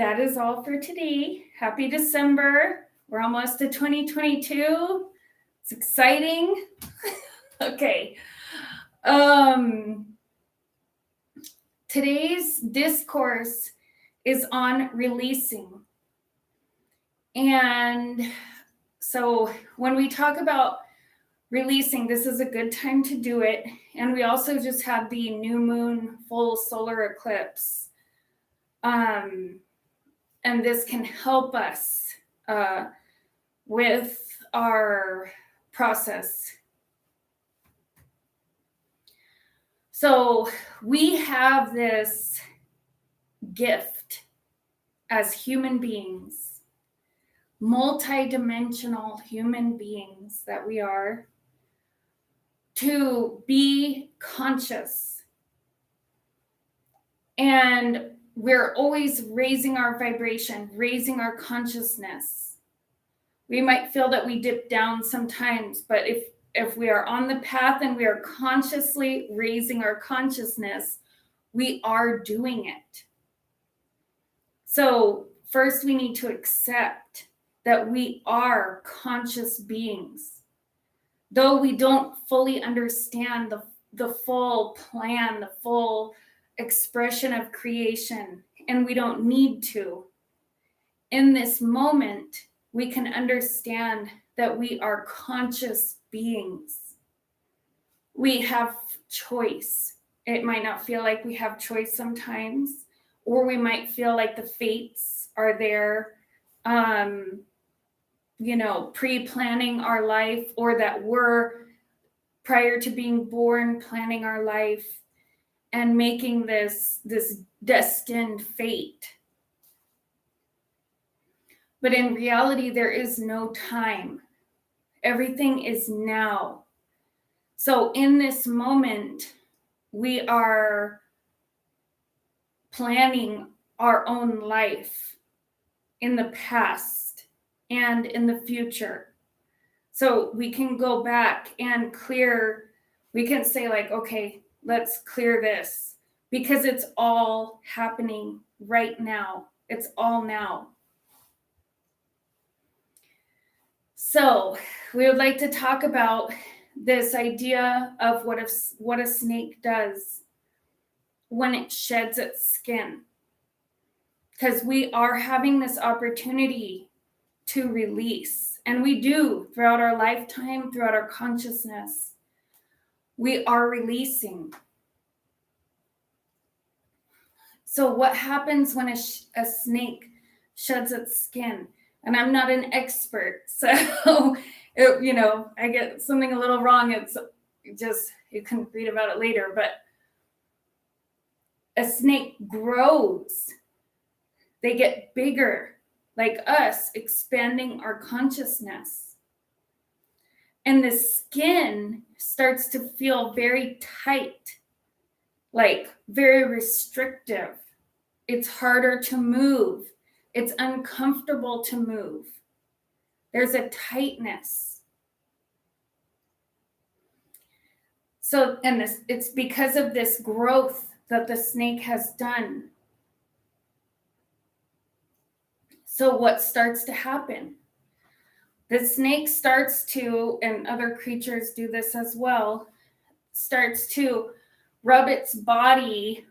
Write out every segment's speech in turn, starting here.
that is all for today. Happy December. We're almost to 2022. It's exciting. Okay. Today's discourse is on releasing. And so when we talk about releasing, this is a good time to do it. And we also just had the new moon full solar eclipse. And this can help us with our process. So we have this gift as human beings, multidimensional human beings that we are, to be conscious. And we're always raising our vibration, raising our consciousness. We might feel that we dip down sometimes, but if we are on the path and we are consciously raising our consciousness, we are doing it. So first we need to accept that we are conscious beings. Though we don't fully understand the full plan, the full expression of creation, and we don't need to. In this moment, we can understand that we are conscious beings. We have choice. It might not feel like we have choice sometimes, or we might feel like the fates are there, pre-planning our life, or that we're, prior to being born, planning our life and making this destined fate. But in reality, there is no time. Everything is now. So in this moment, we are planning our own life in the past and in the future. So we can go back and we can say like, okay, let's clear this, because it's all happening right now. It's all now. So we would like to talk about this idea of what a snake does when it sheds its skin. Because we are having this opportunity to release, and we do throughout our lifetime, throughout our consciousness. We are releasing. So what happens when a snake sheds its skin? And I'm not an expert, so I get something a little wrong. It's just, you can read about it later, but a snake grows. They get bigger, like us, expanding our consciousness. And the skin starts to feel very tight, like very restrictive. It's harder to move. It's uncomfortable to move. There's a tightness. So, and it's because of this growth that the snake has done. So what starts to happen? The snake starts to, and other creatures do this as well, starts to rub its body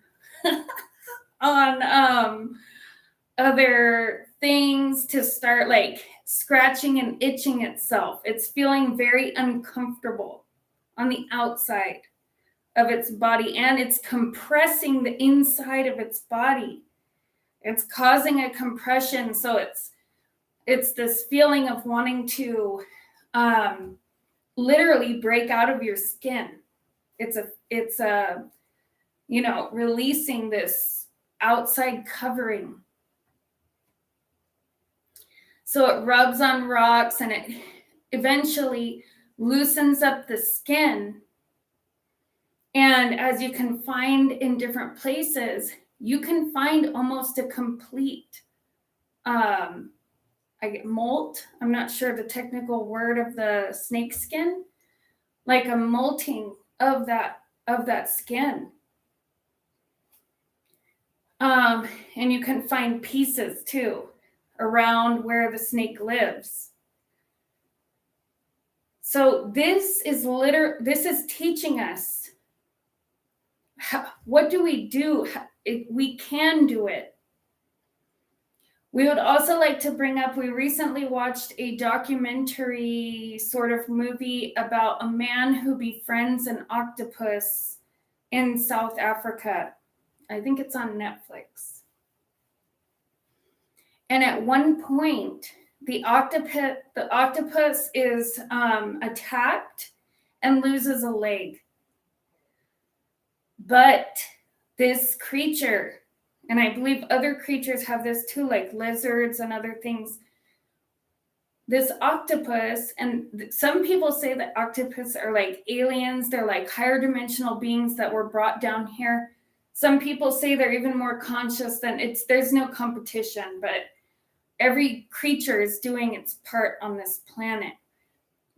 on other things, to start like scratching and itching itself. It's feeling very uncomfortable on the outside of its body, and it's compressing the inside of its body. It's causing a compression. So it's this feeling of wanting to literally break out of your skin. It's releasing this outside covering. So it rubs on rocks and it eventually loosens up the skin. And as you can find in different places, you can find almost a complete molt. I'm not sure the technical word of the snake skin, like a molting of that skin. And you can find pieces too around where the snake lives. So this is teaching us what do we do? We can do it. We would also like to bring up, we recently watched a documentary sort of movie about a man who befriends an octopus in South Africa. I think it's on Netflix. And at one point, the octopus is attacked and loses a leg. But this creature, and I believe other creatures have this too, like lizards and other things. This octopus, and some people say that octopus are like aliens. They're like higher dimensional beings that were brought down here. Some people say they're even more conscious than there's no competition, but every creature is doing its part on this planet.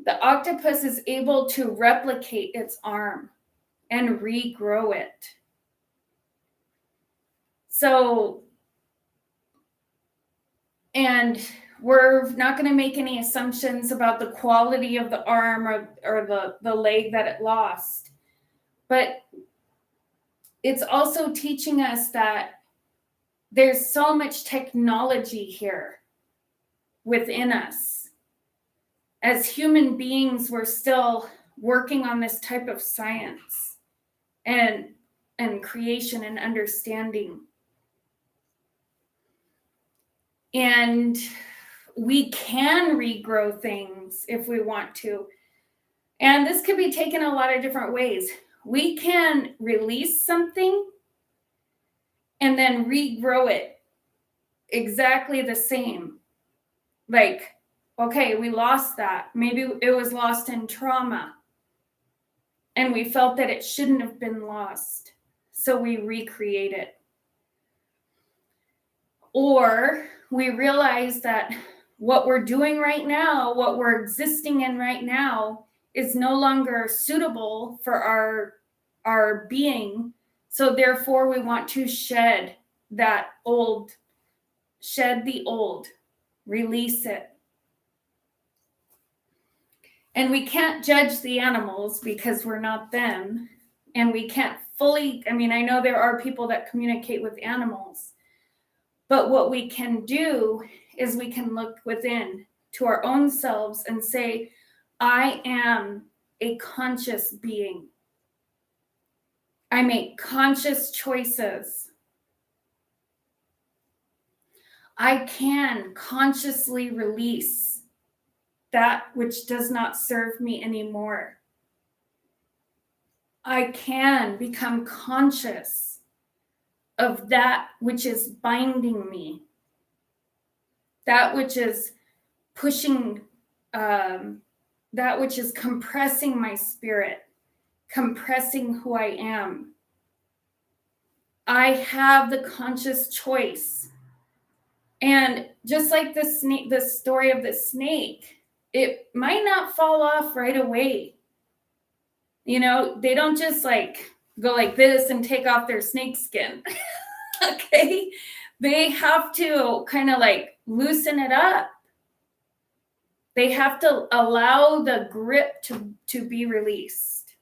The octopus is able to replicate its arm and regrow it. So, and we're not going to make any assumptions about the quality of the arm or the leg that it lost. But it's also teaching us that there's so much technology here within us. As human beings, we're still working on this type of science and creation and understanding. And we can regrow things if we want to. And this could be taken a lot of different ways. We can release something and then regrow it exactly the same. Like, okay, we lost that. Maybe it was lost in trauma. And we felt that it shouldn't have been lost. So we recreate it. Or we realize that what we're doing right now, what we're existing in right now, is no longer suitable for our being. So therefore we want to shed the old, release it. And we can't judge the animals because we're not them. And we can't fully, I know there are people that communicate with animals. But what we can do is we can look within to our own selves and say, I am a conscious being. I make conscious choices. I can consciously release that which does not serve me anymore. I can become conscious of that which is binding me, that which is pushing, that which is compressing my spirit, compressing who I am. I have the conscious choice. And just like the story of the snake, it might not fall off right away. They don't just go like this and take off their snake skin. Okay? They have to kind of loosen it up. They have to allow the grip to be released.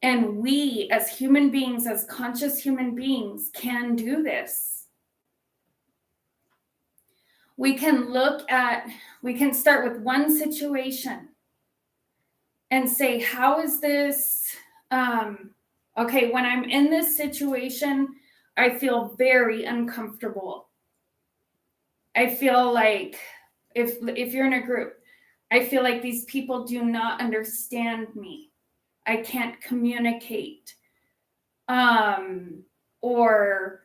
And we as human beings, as conscious human beings, can do this. We can start with one situation and say, how is this? Okay, when I'm in this situation, I feel very uncomfortable. I feel like if you're in a group, I feel like these people do not understand me. I can't communicate. Or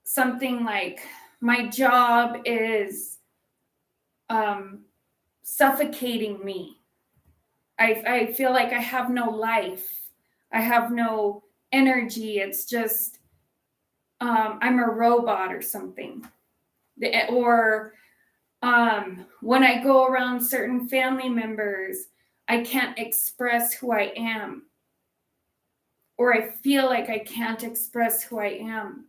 something like my job is suffocating me. I feel like I have no life. I have no energy. It's just I'm a robot or something. Or when I go around certain family members, I can't express who I am. or I feel like I can't express who I am.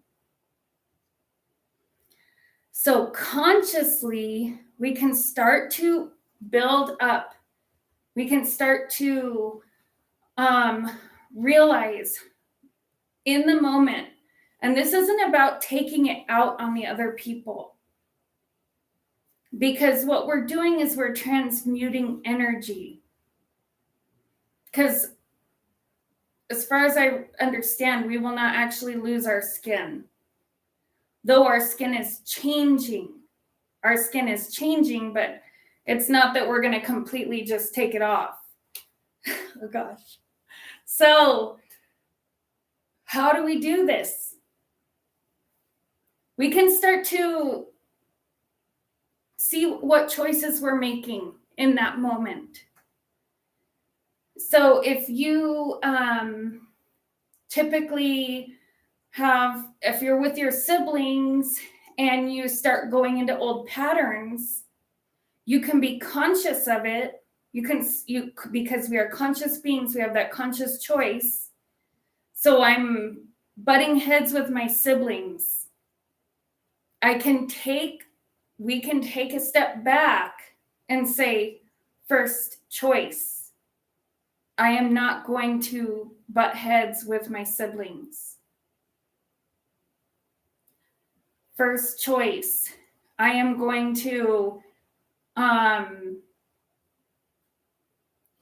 So consciously, we can start to build up. We can start to realize in the moment, and this isn't about taking it out on the other people, because what we're doing is we're transmuting energy. Because as far as I understand, we will not actually lose our skin, though our skin is changing. Our skin is changing, but it's not that we're going to completely just take it off. Oh gosh. So how do we do this? We can start to see what choices we're making in that moment. So if you typically if you're with your siblings and you start going into old patterns, you can be conscious of it. Because we are conscious beings, we have that conscious choice. So I'm butting heads with my siblings. We can take a step back and say, first choice, I am not going to butt heads with my siblings. First choice, I am going to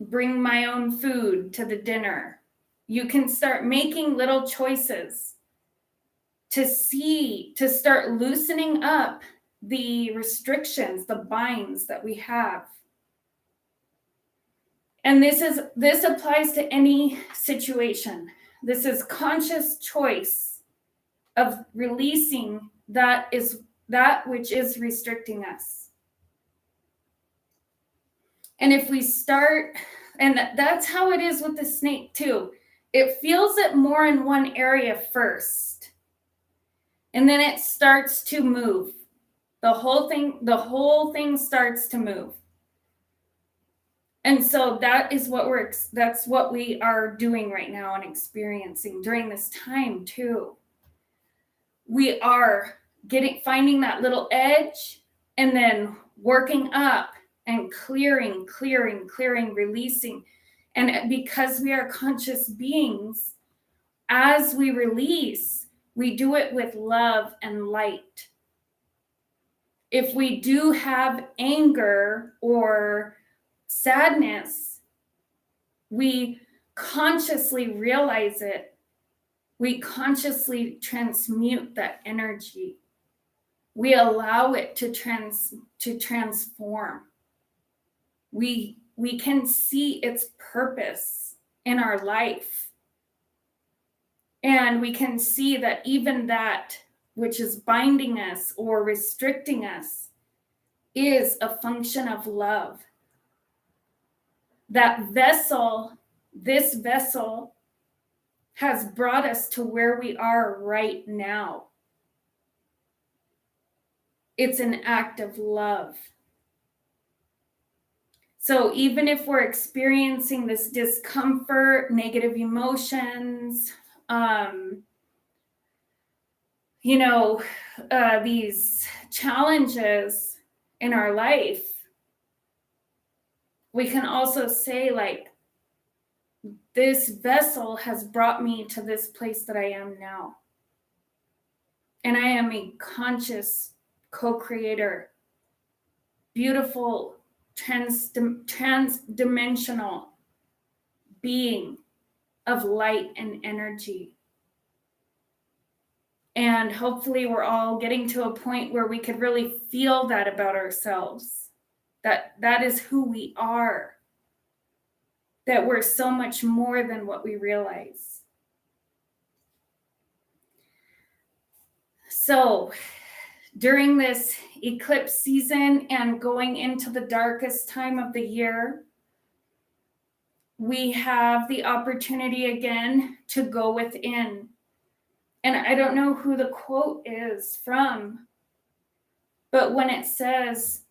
bring my own food to the dinner. You can start making little choices to start loosening up the restrictions, the binds that we have. And this applies to any situation. This is conscious choice of releasing that which is restricting us. And if we start, and that's how it is with the snake too. It feels it more in one area first, and then it starts to move. The whole thing starts to move. And so that's what we are doing right now and experiencing during this time too. We are finding that little edge and then working up and clearing, releasing. And because we are conscious beings, as we release, we do it with love and light. If we do have anger or sadness, we consciously realize it. We consciously transmute that energy. We allow it to transform. We can see its purpose in our life. And we can see that even that which is binding us or restricting us is a function of love. This vessel has brought us to where we are right now. It's an act of love. So even if we're experiencing this discomfort, negative emotions, these challenges in our life, we can also say, like, this vessel has brought me to this place that I am now. And I am a conscious co-creator, beautiful, transdimensional being of light and energy. And hopefully we're all getting to a point where we could really feel that about ourselves, that is who we are, that we're so much more than what we realize. So during this eclipse season and going into the darkest time of the year, we have the opportunity again to go within. And I don't know who the quote is from, but when it says,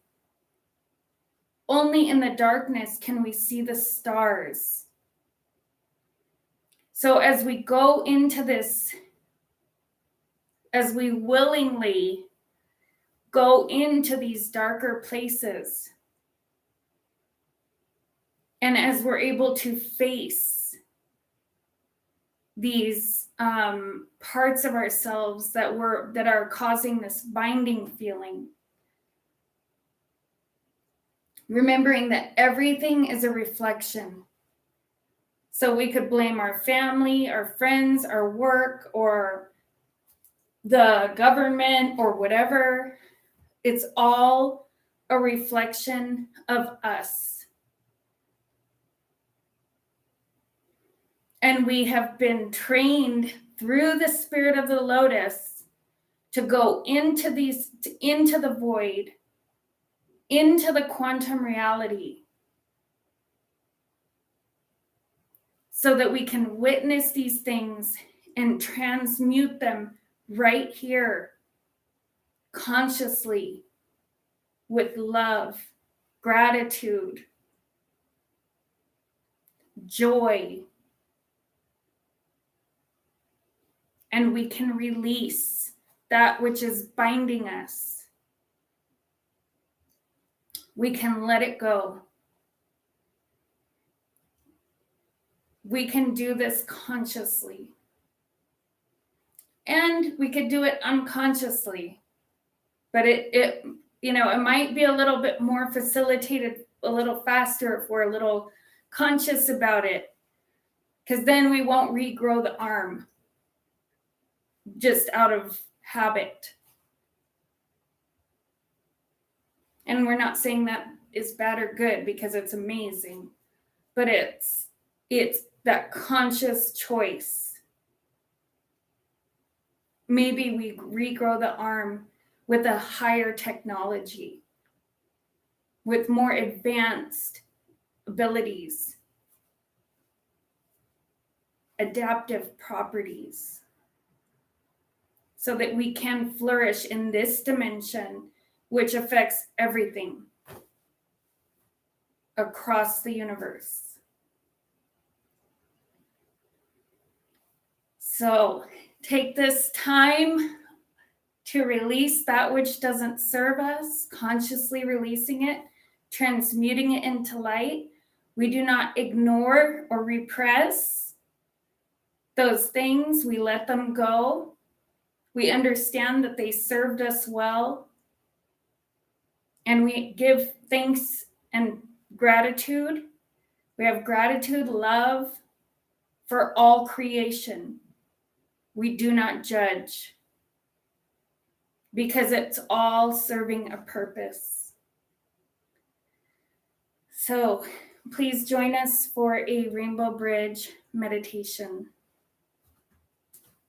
"Only in the darkness can we see the stars." So as we go into this, as we willingly go into these darker places, and as we're able to face these parts of ourselves that are causing this binding feeling, remembering that everything is a reflection. So we could blame our family, our friends, our work, or the government, or whatever. It's all a reflection of us. And we have been trained through the spirit of the lotus to go into the void, into the quantum reality, so that we can witness these things and transmute them right here, consciously, with love, gratitude, joy. And we can release that which is binding us. We can let it go. We can do this consciously. And we could do it unconsciously. But it might be a little bit more facilitated, a little faster if we're a little conscious about it. Because then we won't regrow the arm just out of habit. And we're not saying that is bad or good, because it's amazing. But it's that conscious choice. Maybe we regrow the arm with a higher technology, with more advanced abilities, adaptive properties, so that we can flourish in this dimension, which affects everything across the universe. So take this time to release that which doesn't serve us, consciously releasing it, transmuting it into light. We do not ignore or repress those things. We let them go. We understand that they served us well. And we give thanks and gratitude. We have gratitude, love for all creation. We do not judge, because it's all serving a purpose. So please join us for a Rainbow Bridge meditation.